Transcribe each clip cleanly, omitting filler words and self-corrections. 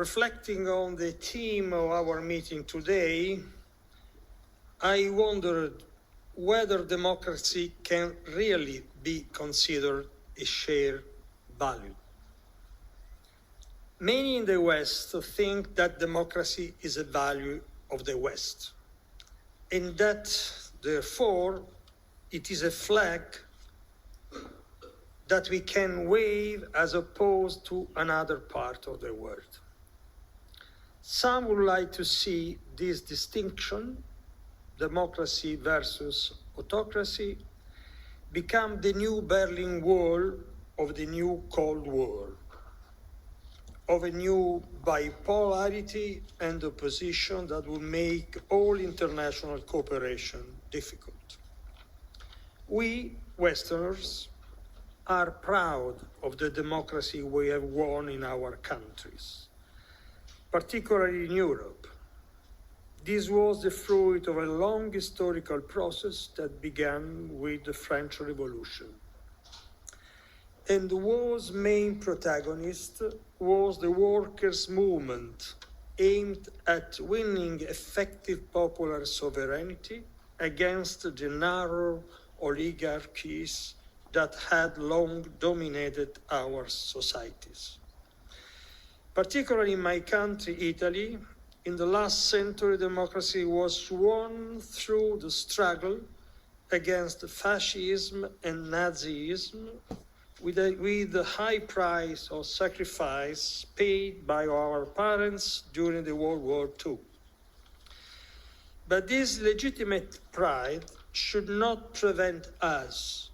reflecting on the theme of our meeting today, I wondered whether democracy can really be considered a shared value. Many in the West think that democracy is a value of the West, and that, therefore, it is a flag that we can wave as opposed to another part of the world. Some would like to see this distinction, democracy versus autocracy, become the new Berlin Wall of the new Cold War, of a new bipolarity and opposition that will make all international cooperation difficult. We, Westerners, are proud of the democracy we have won in our countries, particularly in Europe. This was the fruit of a long historical process that began with the French Revolution. And whose main protagonist was the workers' movement aimed at winning effective popular sovereignty against the narrow oligarchies that had long dominated our societies. Particularly in my country, Italy, in the last century, democracy was won through the struggle against fascism and Nazism, with the high price of sacrifice paid by our parents during the World War II. But this legitimate pride should not prevent us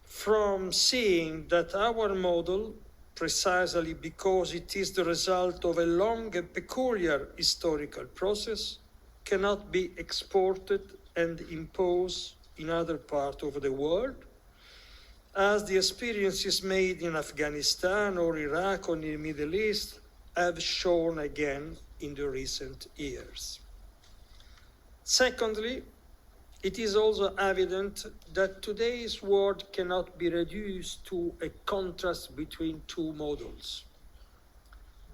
from seeing that our model, precisely because it is the result of a long and peculiar historical process, cannot be exported and imposed in other parts of the world, as the experiences made in Afghanistan or Iraq or in the Middle East have shown again in the recent years. Secondly, it is also evident that today's world cannot be reduced to a contrast between two models,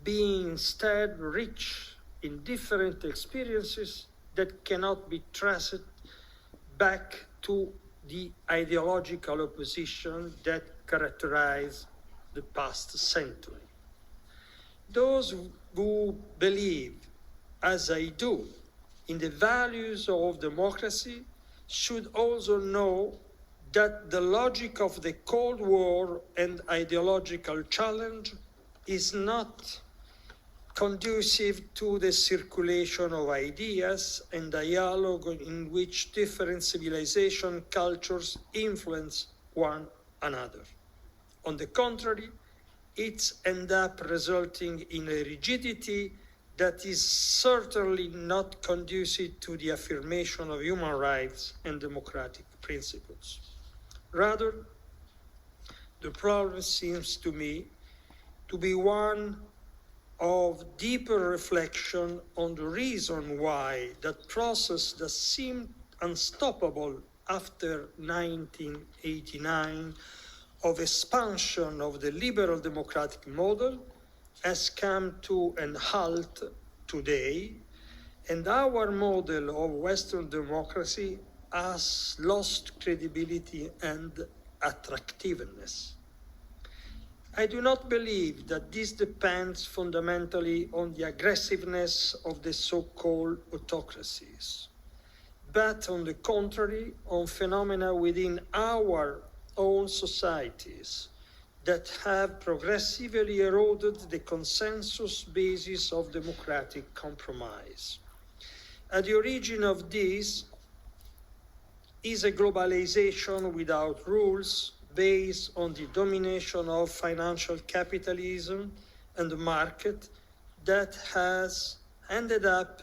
being instead rich in different experiences that cannot be traced back to the ideological opposition that characterized the past century. Those who believe, as I do, in the values of democracy should also know that the logic of the Cold War and ideological challenge is not conducive to the circulation of ideas and dialogue in which different civilization cultures influence one another. On the contrary, it ends up resulting in a rigidity that is certainly not conducive to the affirmation of human rights and democratic principles. Rather, the problem seems to me to be one of deeper reflection on the reason why that process that seemed unstoppable after 1989 of expansion of the liberal democratic model has come to an halt today, and our model of Western democracy has lost credibility and attractiveness. I do not believe that this depends fundamentally on the aggressiveness of the so-called autocracies, but on the contrary, on phenomena within our own societies that have progressively eroded the consensus basis of democratic compromise. At the origin of this is a globalization without rules, based on the domination of financial capitalism and the market that has ended up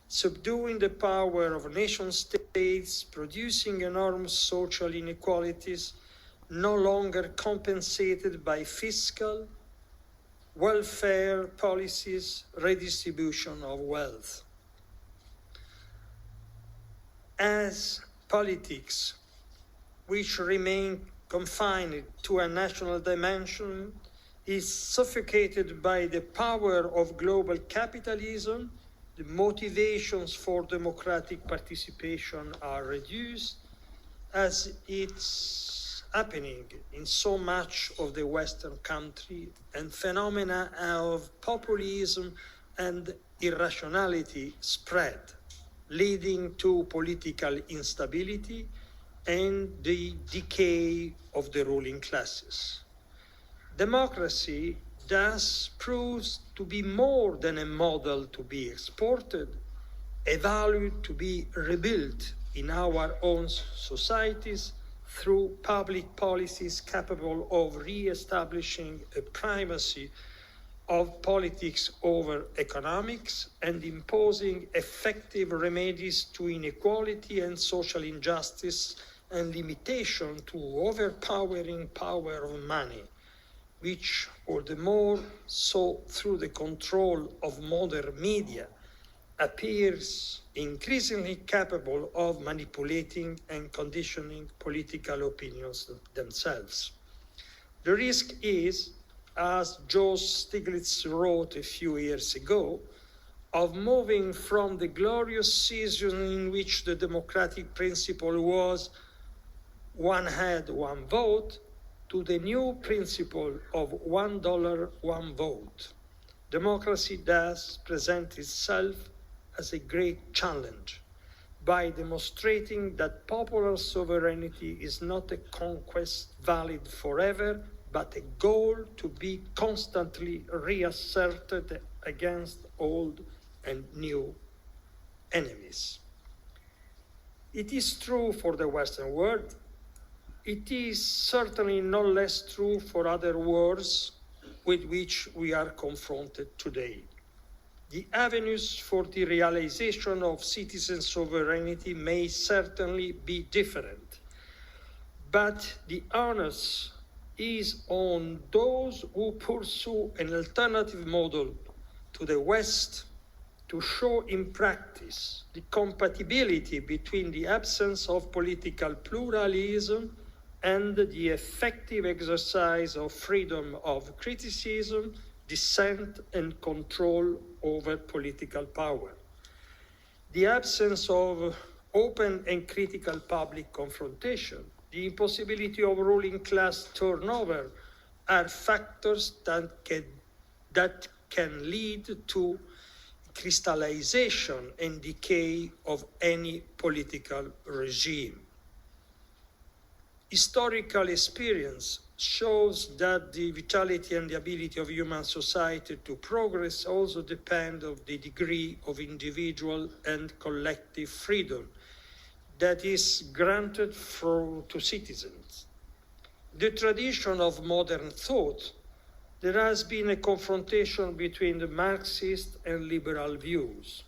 subduing the power of nation states, producing enormous social inequalities, no longer compensated by fiscal, welfare policies, redistribution of wealth. As politics, which remain confined to a national dimension, is suffocated by the power of global capitalism, the motivations for democratic participation are reduced, as it's happening in so much of the Western country, and phenomena of populism and irrationality spread, leading to political instability and the decay of the ruling classes. Democracy thus proves to be more than a model to be exported, a value to be rebuilt in our own societies through public policies capable of re-establishing a primacy of politics over economics and imposing effective remedies to inequality and social injustice and limitation to overpowering power of money, which all the more so through the control of modern media appears increasingly capable of manipulating and conditioning political opinions themselves. The risk is, as Joe Stiglitz wrote a few years ago, of moving from the glorious season in which the democratic principle was one head, one vote, to the new principle of $1, one vote. Democracy does present itself as a great challenge by demonstrating that popular sovereignty is not a conquest valid forever, but a goal to be constantly reasserted against old and new enemies. It is true for the Western world. It is certainly not less true for other worlds with which we are confronted today. The avenues for the realization of citizen sovereignty may certainly be different, but the onus is on those who pursue an alternative model to the West to show in practice the compatibility between the absence of political pluralism and the effective exercise of freedom of criticism, dissent, and control over political power. The absence of open and critical public confrontation, the impossibility of ruling class turnover are factors that can lead to crystallization and decay of any political regime. Historical experience shows that the vitality and the ability of human society to progress also depend on the degree of individual and collective freedom that is granted to citizens. The tradition of modern thought, there has been a confrontation between the Marxist and liberal views.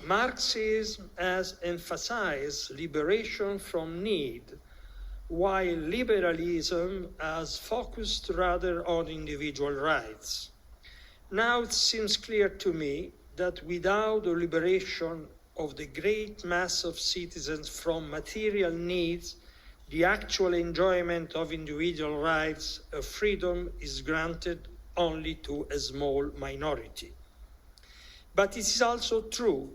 Marxism has emphasized liberation from need, while liberalism has focused rather on individual rights. Now it seems clear to me that without the liberation of the great mass of citizens from material needs, the actual enjoyment of individual rights of freedom is granted only to a small minority. But it is also true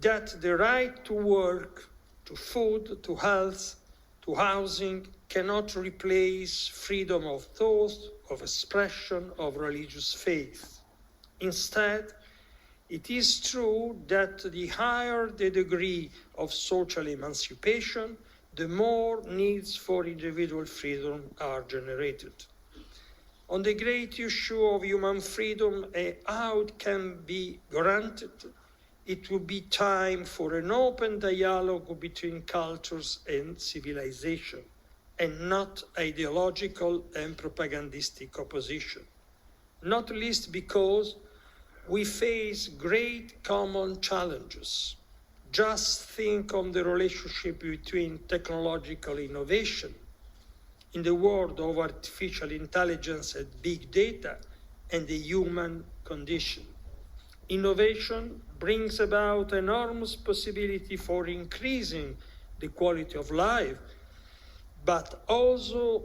that the right to work, to food, to health, to housing cannot replace freedom of thought, of expression, of religious faith. Instead, it is true that the higher the degree of social emancipation, the more needs for individual freedom are generated. On the great issue of human freedom and how it can be granted, it will be time for an open dialogue between cultures and civilization, and not ideological and propagandistic opposition. Not least because we face great common challenges. Just think on the relationship between technological innovation in the world of artificial intelligence and big data and the human condition. Innovation brings about enormous possibility for increasing the quality of life, but also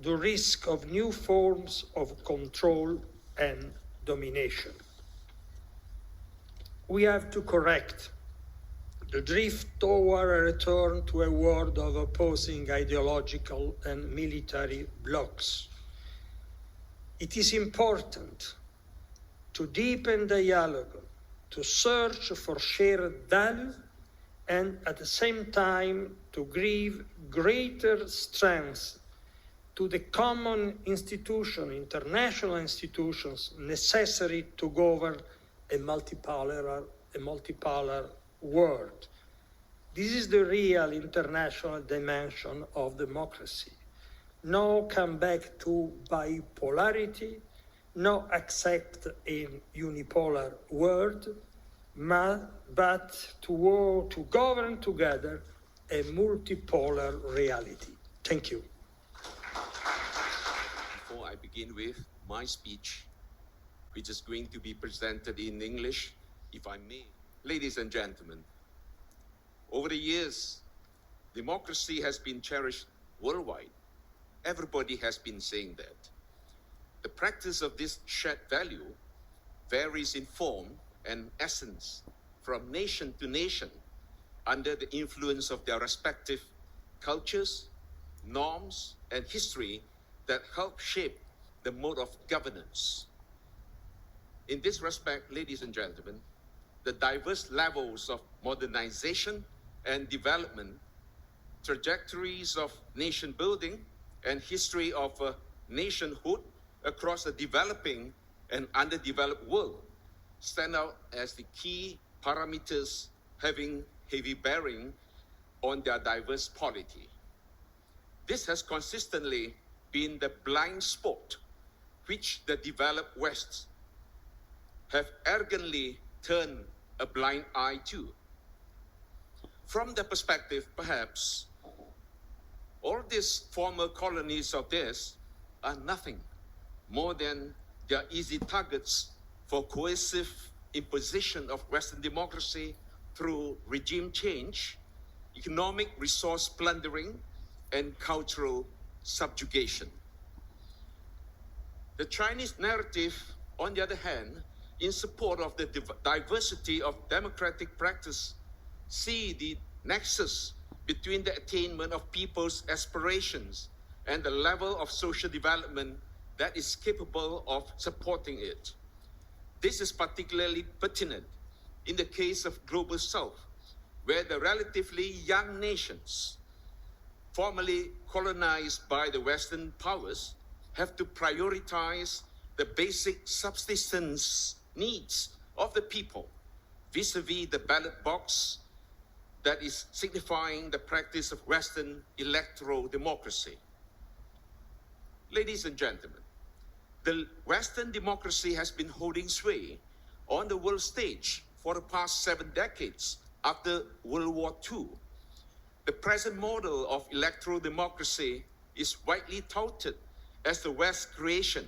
the risk of new forms of control and domination. We have to correct the drift toward a return to a world of opposing ideological and military blocs. It is important to deepen dialogue, to search for shared value, and at the same time to give greater strength to the common institution, international institutions necessary to govern a multipolar world. This is the real international dimension of democracy. No comeback to bipolarity, no accept a unipolar world, but to govern together a multipolar reality. Thank you. Before I begin with my speech, which is going to be presented in English, if I may. Ladies and gentlemen, over the years, democracy has been cherished worldwide. Everybody has been saying that. The practice of this shared value varies in form and essence from nation to nation under the influence of their respective cultures, norms, and history that help shape the mode of governance. In this respect, ladies and gentlemen, the diverse levels of modernization and development, trajectories of nation building, and history of nationhood across a developing and underdeveloped world stand out as the key parameters having heavy bearing on their diverse polity. This has consistently been the blind spot which the developed West have arrogantly turned a blind eye to. From the perspective, perhaps, all these former colonies of theirs are nothing more than their easy targets for coercive imposition of Western democracy through regime change, economic resource plundering, and cultural subjugation. The Chinese narrative, on the other hand, in support of the diversity of democratic practice, see the nexus between the attainment of people's aspirations and the level of social development that is capable of supporting it. This is particularly pertinent in the case of Global South, where the relatively young nations, formerly colonized by the Western powers, have to prioritize the basic subsistence needs of the people vis-a-vis the ballot box that is signifying the practice of Western electoral democracy. Ladies and gentlemen, the Western democracy has been holding sway on the world stage for the past 7 decades after World War II. The present model of electoral democracy is widely touted as the West's creation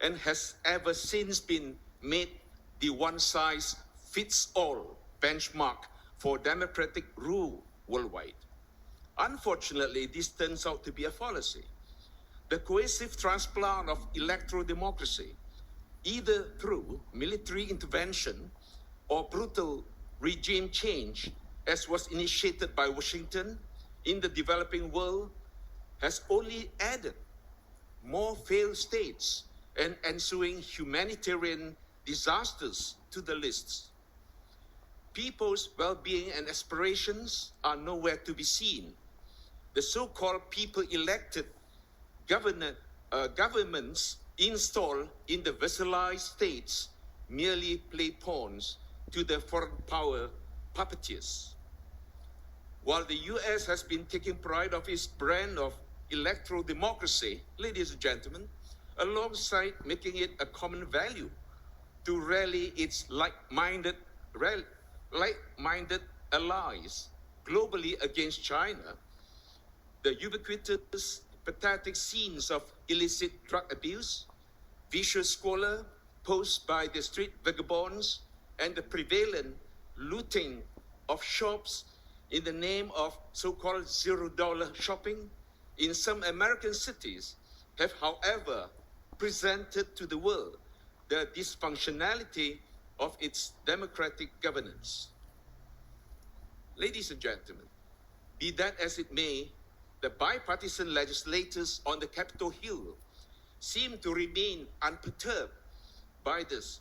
and has ever since been made the one-size-fits-all benchmark for democratic rule worldwide. Unfortunately, this turns out to be a fallacy. The coercive transplant of electoral democracy, either through military intervention or brutal regime change, as was initiated by Washington in the developing world, has only added more failed states and ensuing humanitarian disasters to the lists. People's well-being and aspirations are nowhere to be seen. The so-called people-elected governments installed in the vassalized states merely play pawns to the foreign power puppeteers. While the US has been taking pride of its brand of electoral democracy, ladies and gentlemen, alongside making it a common value to rally its like-minded allies globally against China, the ubiquitous, pathetic scenes of illicit drug abuse, vicious squalor posed by the street vagabonds, and the prevalent looting of shops in the name of so-called $0 shopping in some American cities have, however, presented to the world the dysfunctionality of its democratic governance. Ladies and gentlemen, be that as it may, the bipartisan legislators on the Capitol Hill seem to remain unperturbed by this.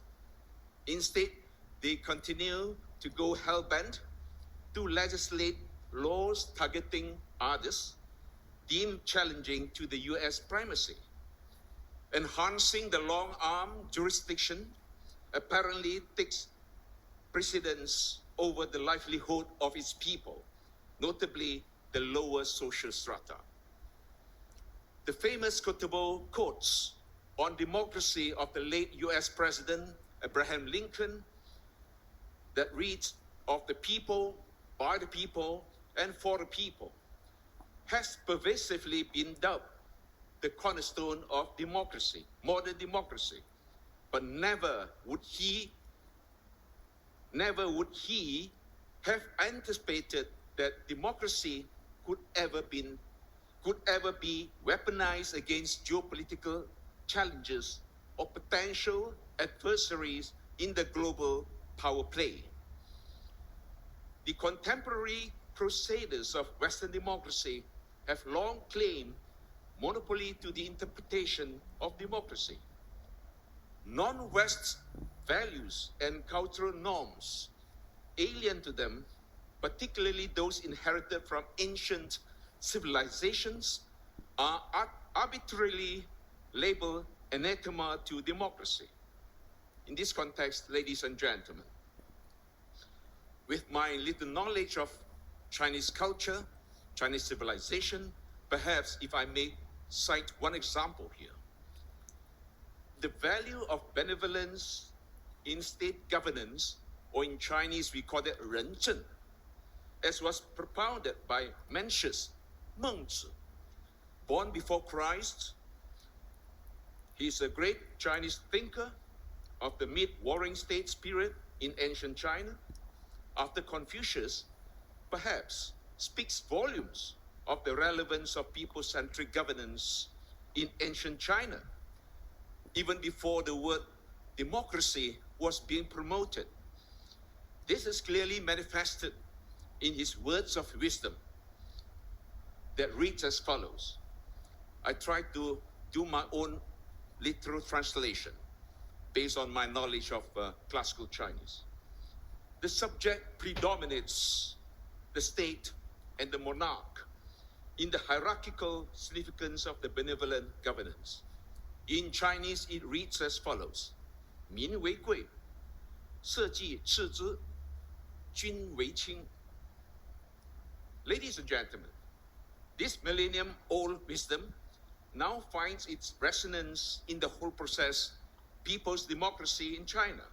Instead, they continue to go hell-bent to legislate laws targeting others deemed challenging to the US primacy. Enhancing the long-arm jurisdiction apparently takes precedence over the livelihood of its people, notably the lower social strata. The famous quotable quotes on democracy of the late US President Abraham Lincoln that reads, "Of the people, by the people, and for the people," has pervasively been dubbed the cornerstone of democracy, modern democracy. But never would he have anticipated that democracy could ever be weaponized against geopolitical challenges or potential adversaries in the global power play. The contemporary crusaders of Western democracy have long claimed monopoly to the interpretation of democracy. Non-West values and cultural norms alien to them, particularly those inherited from ancient civilizations, are arbitrarily labeled anathema to democracy. In this context, ladies and gentlemen, with my little knowledge of Chinese culture, Chinese civilization, perhaps if I may cite one example here, the value of benevolence in state governance, or in Chinese we call it 仁政, as was propounded by Mencius Mengzi, born before Christ. He is a great Chinese thinker of the mid-warring states period in ancient China. After Confucius, perhaps speaks volumes of the relevance of people-centric governance in ancient China, even before the word democracy was being promoted. This is clearly manifested in his words of wisdom that reads as follows. I tried to do my own literal translation based on my knowledge of classical Chinese. The subject predominates the state and the monarch in the hierarchical significance of the benevolent governance. In Chinese, it reads as follows. 民为贵, 社稷次之, 君为轻. Ladies and gentlemen, this millennium-old wisdom now finds its resonance in the whole process, people's democracy in China.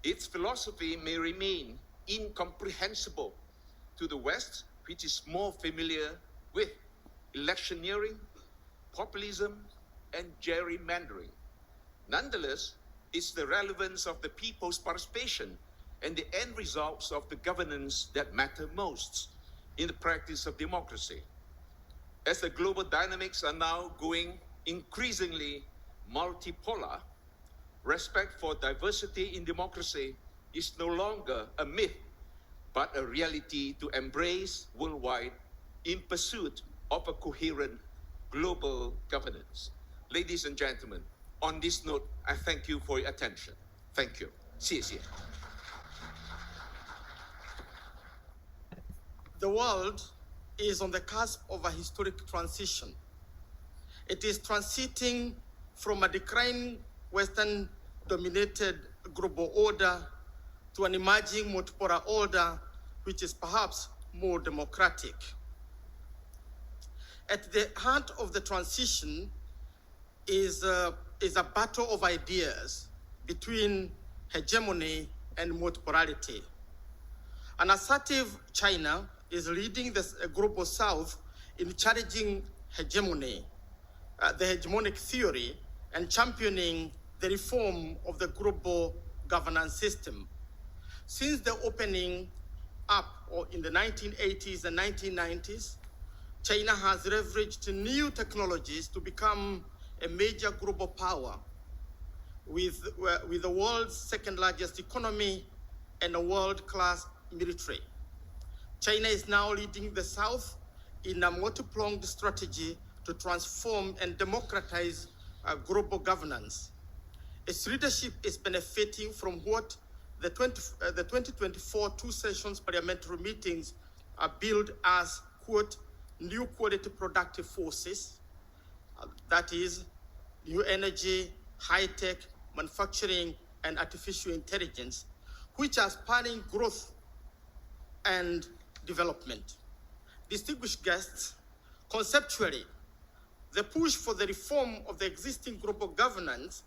Its philosophy may remain incomprehensible to the West, which is more familiar with electioneering, populism, and gerrymandering. Nonetheless, it's the relevance of the people's participation and the end results of the governance that matter most in the practice of democracy. As the global dynamics are now going increasingly multipolar, respect for diversity in democracy is no longer a myth, but a reality to embrace worldwide in pursuit of a coherent global governance. Ladies and gentlemen, on this note, I thank you for your attention. Thank you. 谢谢. The world is on the cusp of a historic transition. It is transiting from a declining Western-dominated global order to an emerging multipolar order, which is perhaps more democratic. At the heart of the transition is a battle of ideas between hegemony and multipolarity. An assertive China is leading the global South in challenging hegemony, the hegemonic theory, and championing the reform of the global governance system. Since the opening up in the 1980s and 1990s, China has leveraged new technologies to become a major global power with the world's second largest economy and a world-class military. China is now leading the South in a multi-pronged strategy to transform and democratize global governance. Its leadership is benefiting from what the 2024 two sessions parliamentary meetings are billed as, quote, new quality productive forces, that is, new energy, high-tech, manufacturing, and artificial intelligence, which are spanning growth and development. Distinguished guests, conceptually, the push for the reform of the existing global governance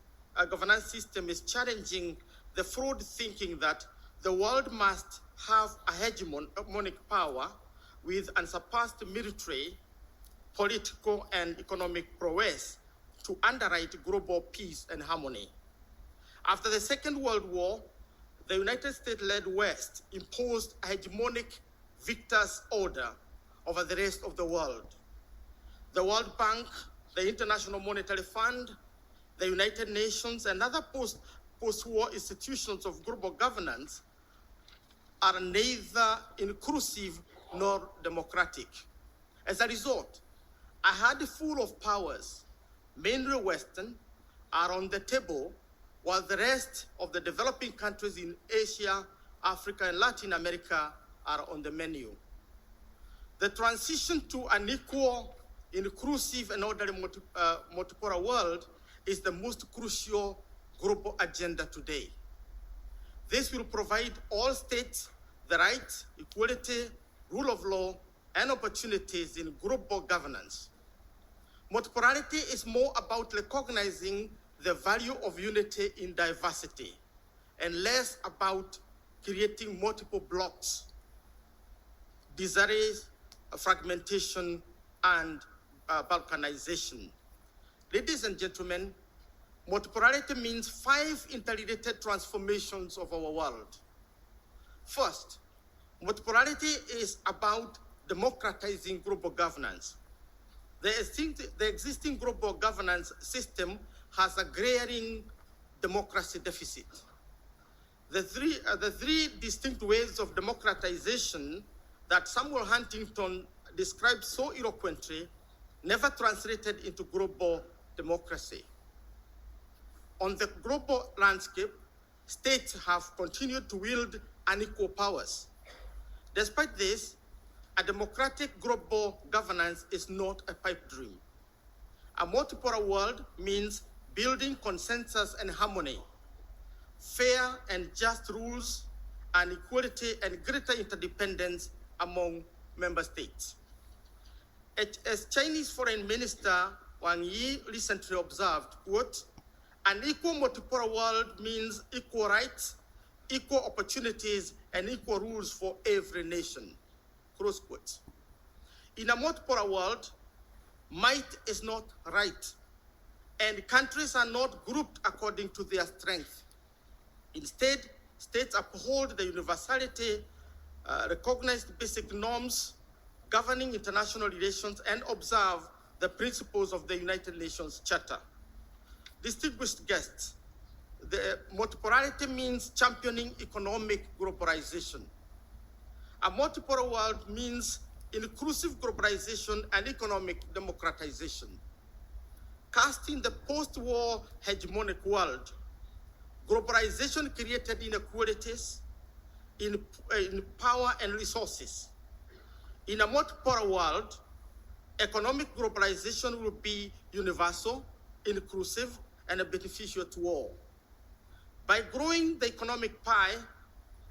system is challenging the flawed thinking that the world must have a hegemonic power with unsurpassed military, political, and economic prowess to underwrite global peace and harmony. After the Second World War, the United States-led West imposed a hegemonic victor's order over the rest of the world. The World Bank, the International Monetary Fund, the United Nations, and other post-war institutions of global governance are neither inclusive nor democratic. As a result, a handful of powers, mainly Western, are on the table, while the rest of the developing countries in Asia, Africa, and Latin America are on the menu. The transition to an equal, inclusive, and orderly multipolar world is the most crucial global agenda today. This will provide all states the rights, equality, rule of law, and opportunities in global governance. Multipolarity is more about recognizing the value of unity in diversity and less about creating multiple blocks, disarray, fragmentation, and balkanization. Ladies and gentlemen, multipolarity means 5 interrelated transformations of our world. First, multipolarity is about democratizing global governance. The existing global governance system has a glaring democracy deficit. The three distinct ways of democratization that Samuel Huntington described so eloquently never translated into global democracy. On the global landscape, states have continued to wield unequal powers. Despite this, a democratic global governance is not a pipe dream. A multipolar world means building consensus and harmony, fair and just rules, and equality and greater interdependence among member states. As Chinese Foreign Minister Wang Yi recently observed, quote, an equal multipolar world means equal rights, equal opportunities, and equal rules for every nation, close quote. In a multipolar world, might is not right, and countries are not grouped according to their strength. Instead, states uphold the universality, recognized basic norms governing international relations, and observe the principles of the United Nations Charter. Distinguished guests, the multipolarity means championing economic globalization. A multipolar world means inclusive globalization and economic democratization. Casting the post-war hegemonic world, globalization created inequalities in power and resources. In a multipolar world, economic globalization will be universal, inclusive, and beneficial to all. By growing the economic pie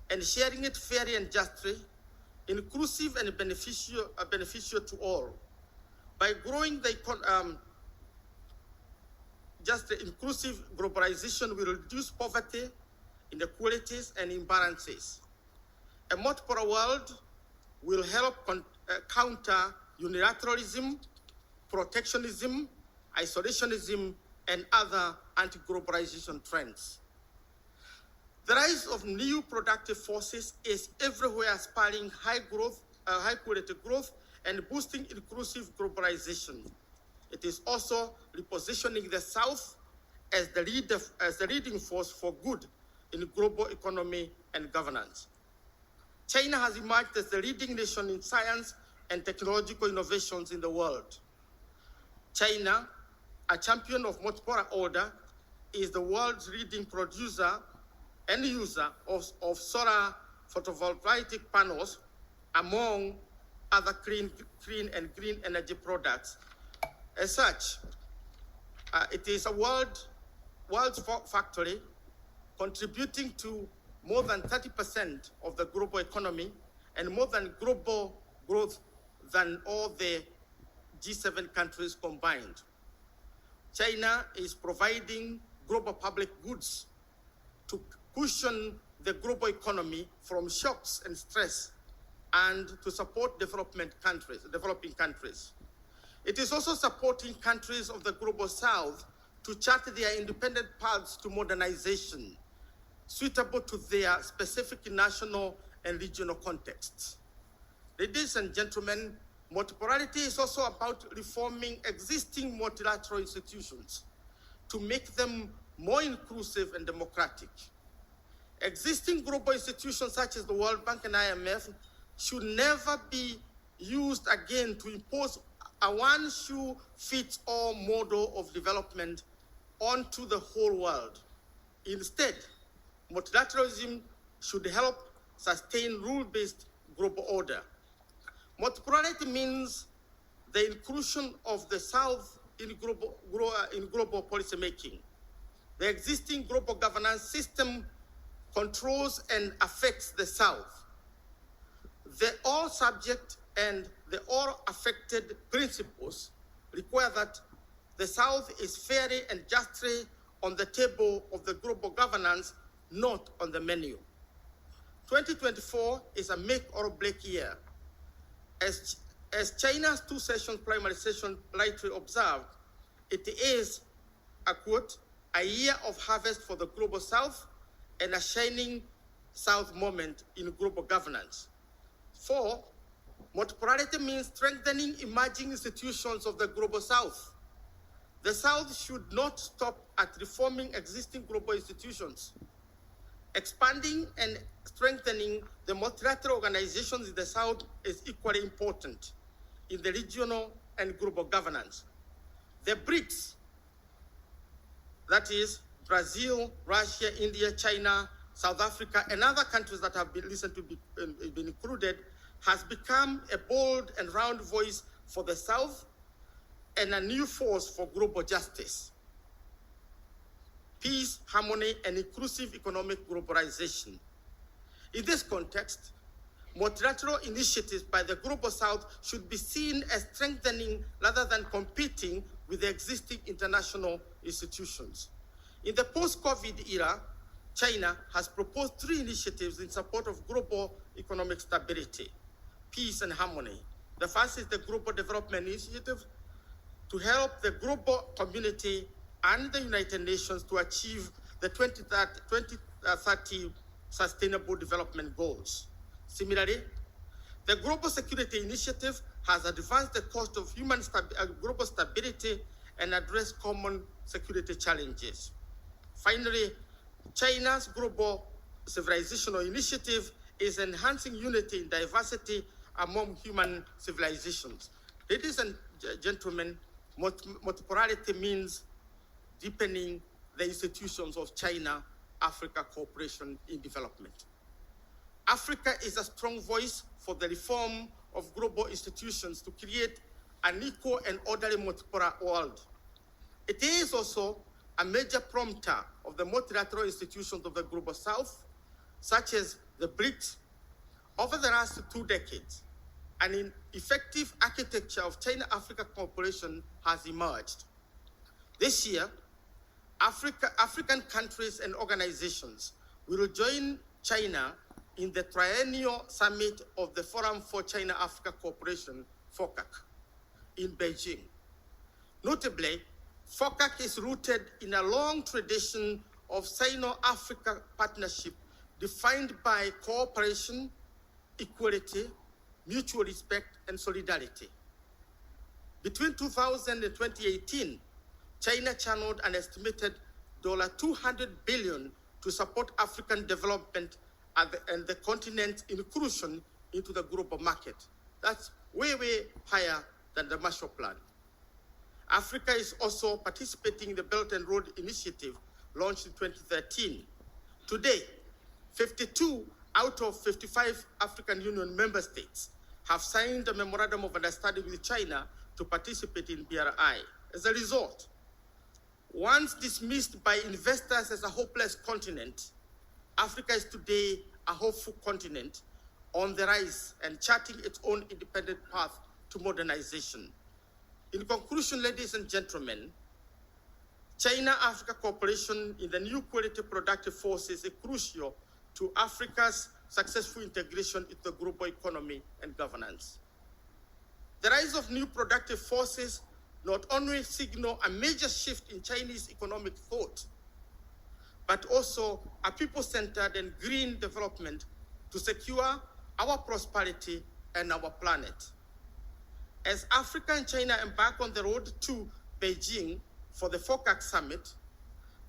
and sharing it fairly and justly, inclusive and beneficial to all. By growing the just inclusive globalization will reduce poverty, inequalities, and imbalances. A multipolar world will help counter unilateralism, protectionism, isolationism, and other anti-globalization trends. The rise of new productive forces is everywhere spurring high quality growth and boosting inclusive globalization. It is also repositioning the South as the leading force for good in global economy and governance. China has emerged as the leading nation in science and technological innovations in the world. China, a champion of multipolar order, is the world's leading producer and user of solar photovoltaic panels, among other clean and green energy products. As such, it is a world's factory contributing to more than 30% of the global economy and more than global growth than all the G7 countries combined. China is providing global public goods to cushion the global economy from shocks and stress and to support developing countries. It is also supporting countries of the global South to chart their independent paths to modernization, suitable to their specific national and regional contexts. Ladies and gentlemen, multipolarity is also about reforming existing multilateral institutions to make them more inclusive and democratic. Existing global institutions such as the World Bank and IMF should never be used again to impose a one-shoe-fits-all model of development onto the whole world. Instead, multilateralism should help sustain rule-based global order. Multipolarity means the inclusion of the South in global policymaking. The existing global governance system controls and affects the South. The all subject and the all affected principles require that the South is fairly and justly on the table of the global governance, not on the menu. 2024 is a make or break year. As China's two-session primary session rightly observed, it is, a quote, a year of harvest for the global South and a shining South moment in global governance. 4, multipolarity means strengthening emerging institutions of the global South. The South should not stop at reforming existing global institutions. Expanding and strengthening the multilateral organizations in the South is equally important in the regional and global governance. The BRICS, that is Brazil, Russia, India, China, South Africa, and other countries that have been included, has become a bold and round voice for the South and a new force for global justice, peace, harmony, and inclusive economic globalization. In this context, multilateral initiatives by the global South should be seen as strengthening rather than competing with the existing international institutions. In the post-COVID era, China has proposed 3 initiatives in support of global economic stability, peace, and harmony. The first is the Global Development Initiative to help the global community and the United Nations to achieve the 2030 Sustainable Development Goals. Similarly, the Global Security Initiative has advanced the cost of global stability and addressed common security challenges. Finally, China's Global Civilizational Initiative is enhancing unity and diversity among human civilizations. Ladies and gentlemen, multipolarity means deepening the institutions of China-Africa cooperation in development. Africa is a strong voice for the reform of global institutions to create an equal and orderly multipolar world. It is also a major prompter of the multilateral institutions of the global South, such as the BRICS. Over the last 2 decades, an effective architecture of China-Africa cooperation has emerged. This year, African countries and organizations will join China in the triennial summit of the Forum for China-Africa Cooperation, FOCAC, in Beijing. Notably, FOCAC is rooted in a long tradition of Sino-Africa partnership defined by cooperation, equality, mutual respect, and solidarity. Between 2000 and 2018, China channeled an estimated $200 billion to support African development and the continent's inclusion into the global market. That's way, way higher than the Marshall Plan. Africa is also participating in the Belt and Road Initiative launched in 2013. Today, 52 out of 55 African Union member states have signed a memorandum of understanding with China to participate in BRI. As a result, once dismissed by investors as a hopeless continent, Africa is today a hopeful continent on the rise and charting its own independent path to modernization. In conclusion, ladies and gentlemen, China-Africa cooperation in the new quality productive forces is crucial to Africa's successful integration into the global economy and governance. The rise of new productive forces not only signal a major shift in Chinese economic thought, but also a people-centered and green development to secure our prosperity and our planet. As Africa and China embark on the road to Beijing for the FOCAC summit,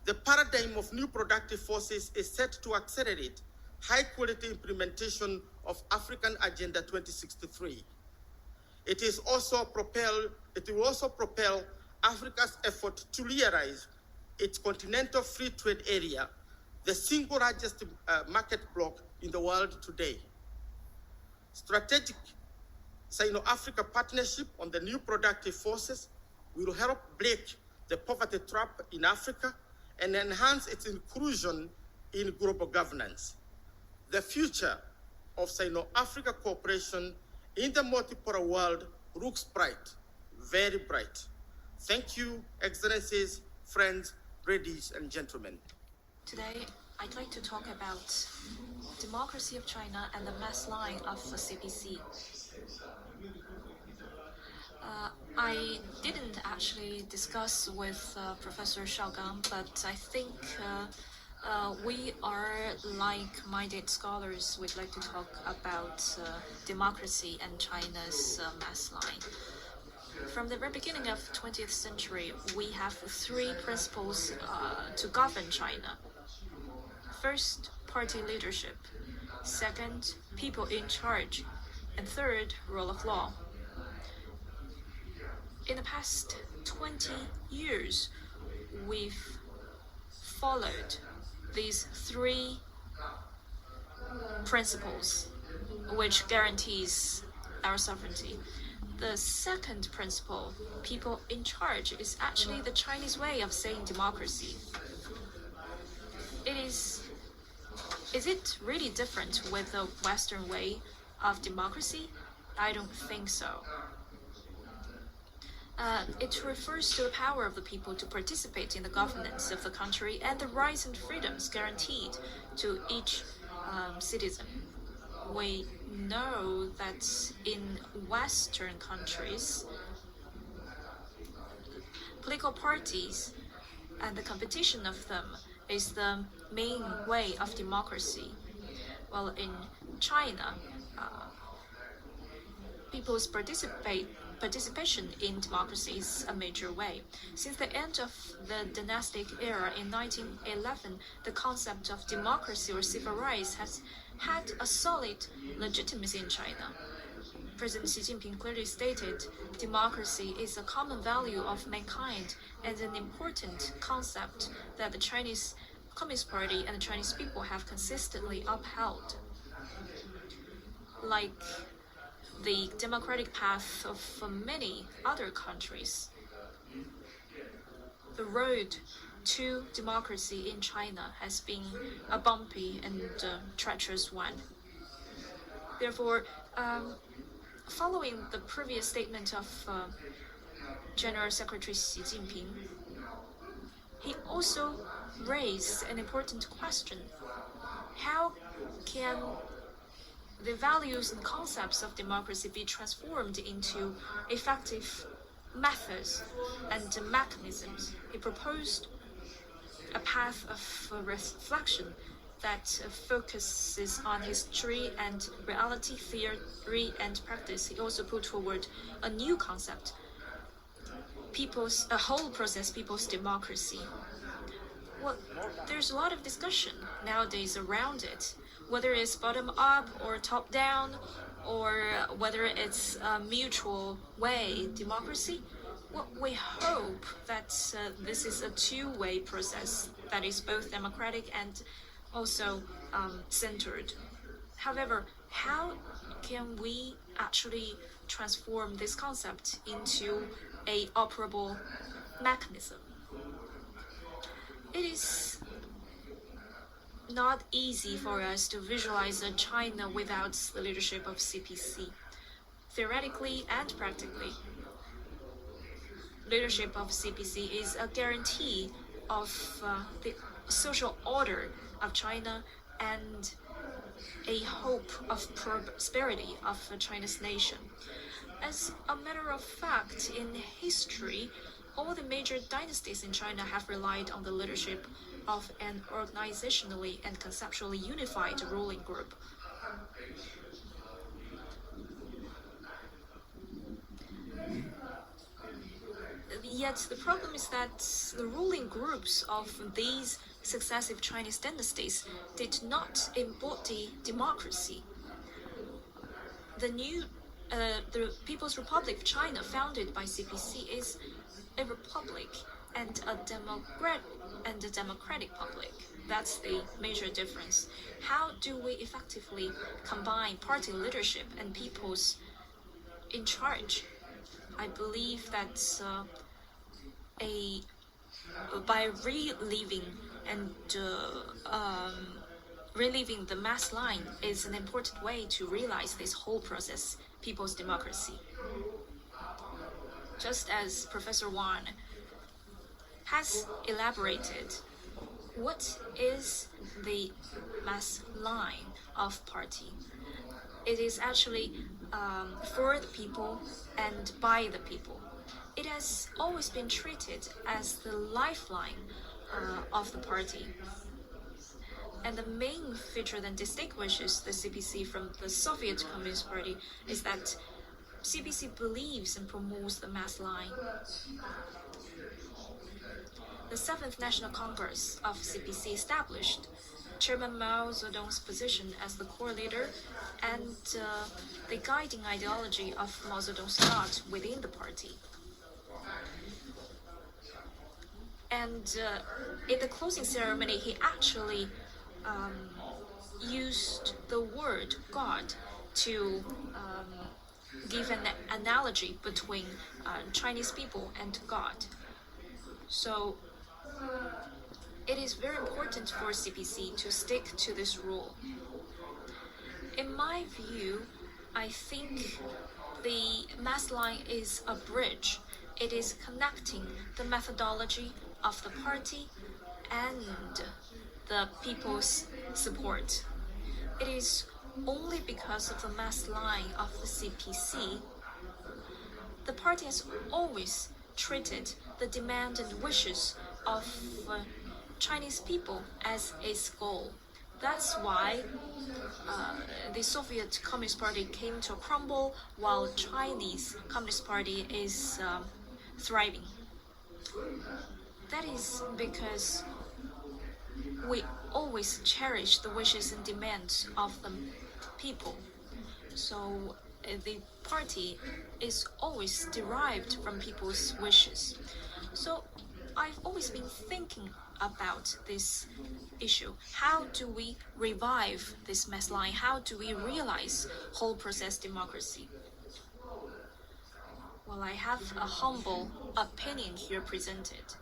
the paradigm of new productive forces is set to accelerate high-quality implementation of African Agenda 2063. It will also propel Africa's effort to realize its continental free trade area, the single largest market bloc in the world today. Strategic Sino-Africa partnership on the new productive forces will help break the poverty trap in Africa and enhance its inclusion in global governance. The future of Sino-Africa cooperation in the multipolar world looks bright, very bright. Thank you, Excellencies, friends, ladies and gentlemen. Today, I'd like to talk about democracy of China and the mass line of the CPC. I didn't actually discuss with Professor Shaogang, but I think we are like-minded scholars. We'd like to talk about democracy and China's mass line. From the very beginning of the 20th century, we have three principles to govern China. First, party leadership. Second, people in charge. And third, rule of law. In the past 20 years, we've followed these three principles, which guarantees our sovereignty. The second principle, people in charge, is actually the Chinese way of saying democracy. Is it really different with the Western way of democracy? I don't think so. It refers to the power of the people to participate in the governance of the country and the rights and freedoms guaranteed to each citizen. We know that in Western countries, political parties and the competition of them is the main way of democracy. Well, in China, people's participation in democracy is a major way. Since the end of the dynastic era in 1911, the concept of democracy or civil rights has had a solid legitimacy in China. President Xi Jinping clearly stated, democracy is a common value of mankind and an important concept that the Chinese Communist Party and the Chinese people have consistently upheld. Like the democratic path of many other countries, the road to democracy in China has been a bumpy and treacherous one. Therefore, following the previous statement of General Secretary Xi Jinping, he also raised an important question. How can the values and concepts of democracy be transformed into effective methods and mechanisms? He proposed a path of reflection that focuses on history and reality, theory and practice. He also put forward a new concept, a whole process, people's democracy. Well, there's a lot of discussion nowadays around it, whether it's bottom up or top down, or whether it's a mutual way democracy. Well, we hope that this is a two-way process that is both democratic and also centered. However, how can we actually transform this concept into a operable mechanism? It is not easy for us to visualize a China without the leadership of CPC. Theoretically and practically, leadership of CPC is a guarantee of the social order of China and a hope of prosperity of China's nation. As a matter of fact, in history, all the major dynasties in China have relied on the leadership of an organizationally and conceptually unified ruling group. Yet the problem is that the ruling groups of these successive Chinese dynasties did not embody democracy. The People's Republic of China, founded by CPC, is a republic and a democratic public. That's the major difference. How do we effectively combine party leadership and people's in charge? I believe that by reliving the mass line is an important way to realize this whole process, people's democracy. Just as Professor Wang has elaborated, what is the mass line of party? It is actually for the people and by the people. It has always been treated as the lifeline of the party. And the main feature that distinguishes the CPC from the Soviet Communist Party is that CPC believes and promotes the mass line. The 7th National Congress of CPC established Chairman Mao Zedong's position as the core leader and the guiding ideology of Mao Zedong's thought within the party. And in the closing ceremony, he actually used the word God to give an analogy between Chinese people and God. So it is very important for CPC to stick to this rule. In my view, I think the mass line is a bridge. It is connecting the methodology of the party and the people's support. It is only because of the mass line of the CPC, the party has always treated the demand and wishes of Chinese people as its goal. That's why the Soviet Communist Party came to a crumble while Chinese Communist Party is thriving. That is because we always cherish the wishes and demands of the people. So the party is always derived from people's wishes. So I've always been thinking about this issue. How do we revive this mass line? How do we realize whole process democracy? Well, I have a humble opinion here presented.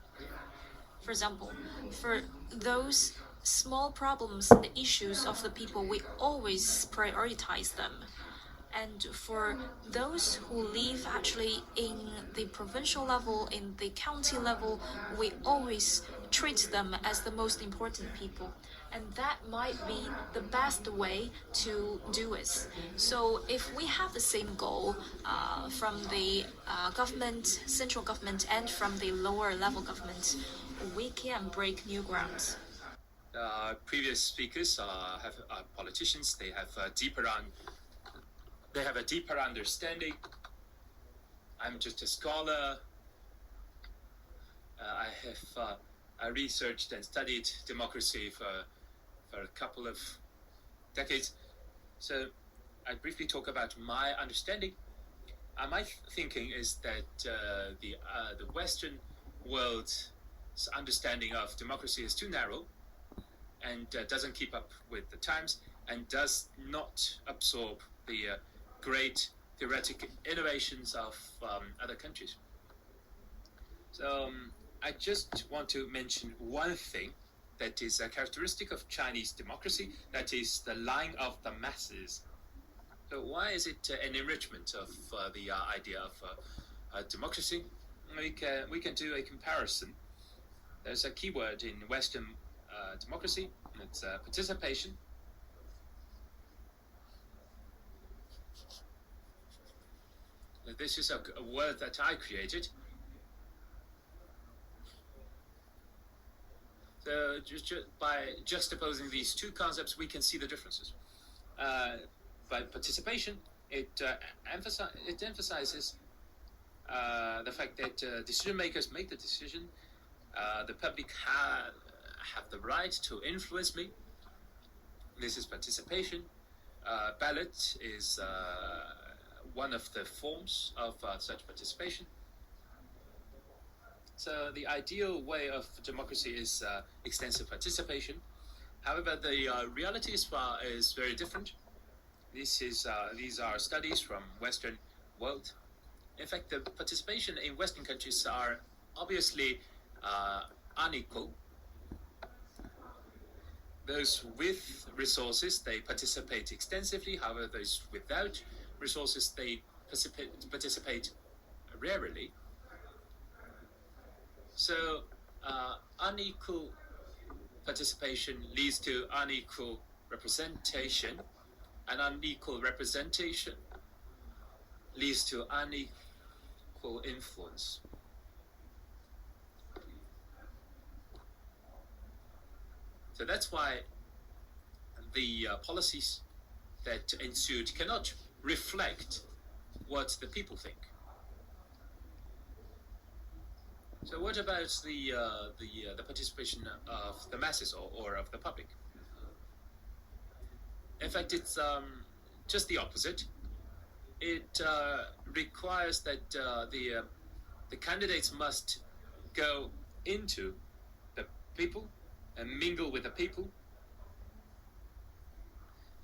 For example, for those small problems and issues of the people, we always prioritize them. And for those who live actually in the provincial level, in the county level, we always treat them as the most important people. And that might be the best way to do it. So if we have the same goal from the government, central government, and from the lower level government, we can break new grounds. Previous speakers have politicians. They have a deeper understanding. I'm just a scholar. I researched and studied democracy for a couple of decades. So I briefly talk about my understanding. My thinking is that the Western world's understanding of democracy is too narrow and doesn't keep up with the times and does not absorb the great theoretic innovations of other countries. So I just want to mention one thing that is a characteristic of Chinese democracy, that is the lying of the masses. So why is it an enrichment of the idea of democracy? We can do a comparison. There's a keyword in Western democracy, and it's participation. This is a word that I created. So by juxtaposing these two concepts, we can see the differences. By participation, it emphasizes the fact that decision makers make the decision. The public have the right to influence me. This is participation. Ballot is one of the forms of such participation. So the ideal way of democracy is extensive participation. However, the reality is very different. These are studies from Western world. In fact, the participation in Western countries are obviously unequal. Those with resources, they participate extensively. However, those without resources, they participate rarely. So unequal participation leads to unequal representation, and unequal representation leads to unequal influence. So that's why the policies that ensued cannot reflect what the people think. So what about the participation of the masses or of the public? In fact, it's just the opposite. It requires that the candidates must go into the people and mingle with the people.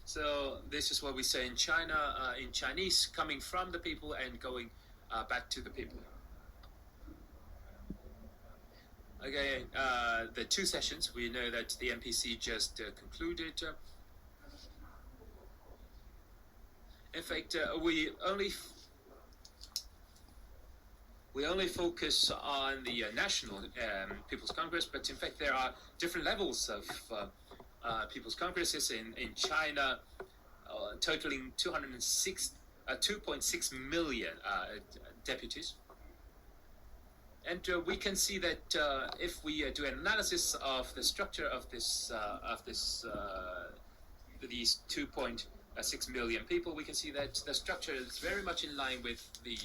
So this is what we say in China, in Chinese, coming from the people and going back to the people. Okay, the two sessions, we know that the MPC just concluded. In fact, we only focus on the National People's Congress, but in fact there are different levels of People's Congresses in China, totaling 2.6 million deputies. And we can see that if we do an analysis of the structure of these 2.6 million people, we can see that the structure is very much in line with the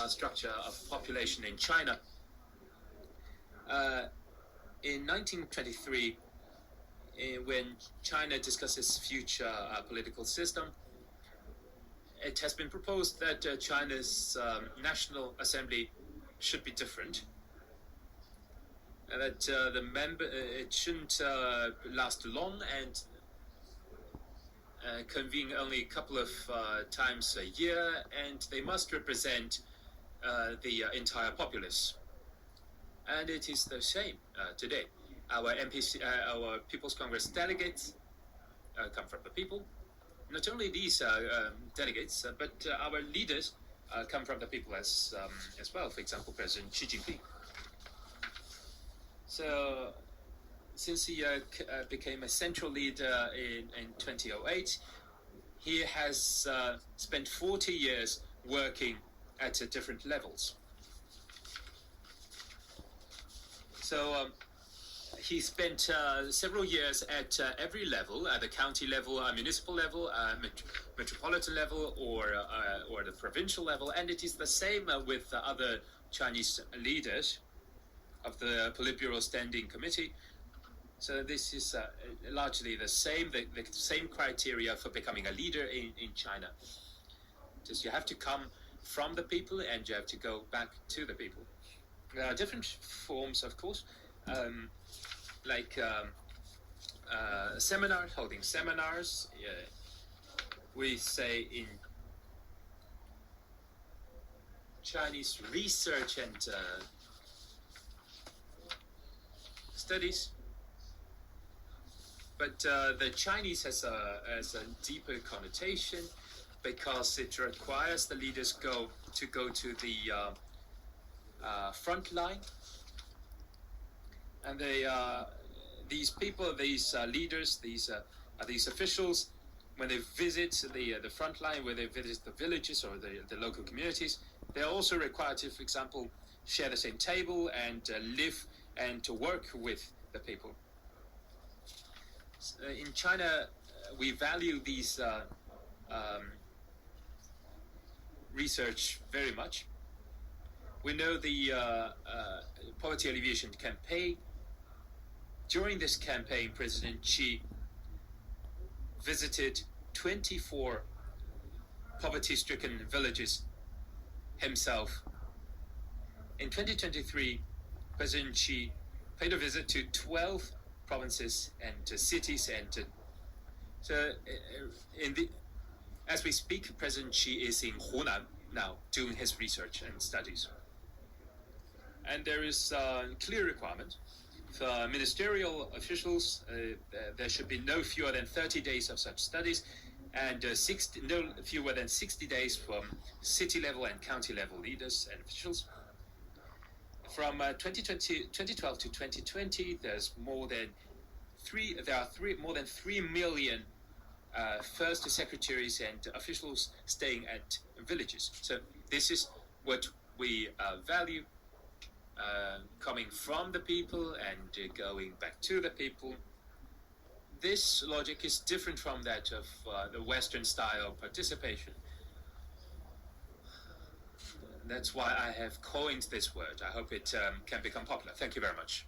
structure of population in China. In 1923, when China discusses future political system, it has been proposed that China's National Assembly should be different, and that it shouldn't last long and convene only a couple of times a year, and they must represent the entire populace. And it is the same today. Our MPC, our People's Congress delegates come from the people. Not only these delegates, but our leaders come from the people as well. For example, President Xi Jinping. So, since he became a central leader in 2008, he has spent 40 years working at different levels. So he spent several years at every level, at the county level, municipal level, metropolitan level, or the provincial level, and it is the same with other Chinese leaders of the Politburo Standing Committee. So this is largely the same criteria for becoming a leader in China. Just you have to come from the people and you have to go back to the people. There are different forms, of course, like seminars, holding seminars. We say in Chinese research and studies. But the Chinese has a deeper connotation because it requires the leaders to go to the front line, and these people, these leaders, these officials, when they visit the front line, when they visit the villages or the local communities, they are also required to, for example, share the same table and live and to work with the people. In China, we value these research very much. We know the poverty alleviation campaign. During this campaign, President Xi visited 24 poverty-stricken villages himself. In 2023, President Xi paid a visit to 12 provinces and cities, and so as we speak, President Xi is in Hunan now doing his research and studies. And there is a clear requirement for ministerial officials. There should be no fewer than 30 days of such studies, and no fewer than 60 days from city level and county level leaders and officials. From 2012 to 2020, there's more than 3 million first secretaries and officials staying at villages. So this is what we value, coming from the people and going back to the people. This logic is different from that of the Western style participation. That's why I have coined this word. I hope it can become popular. Thank you very much.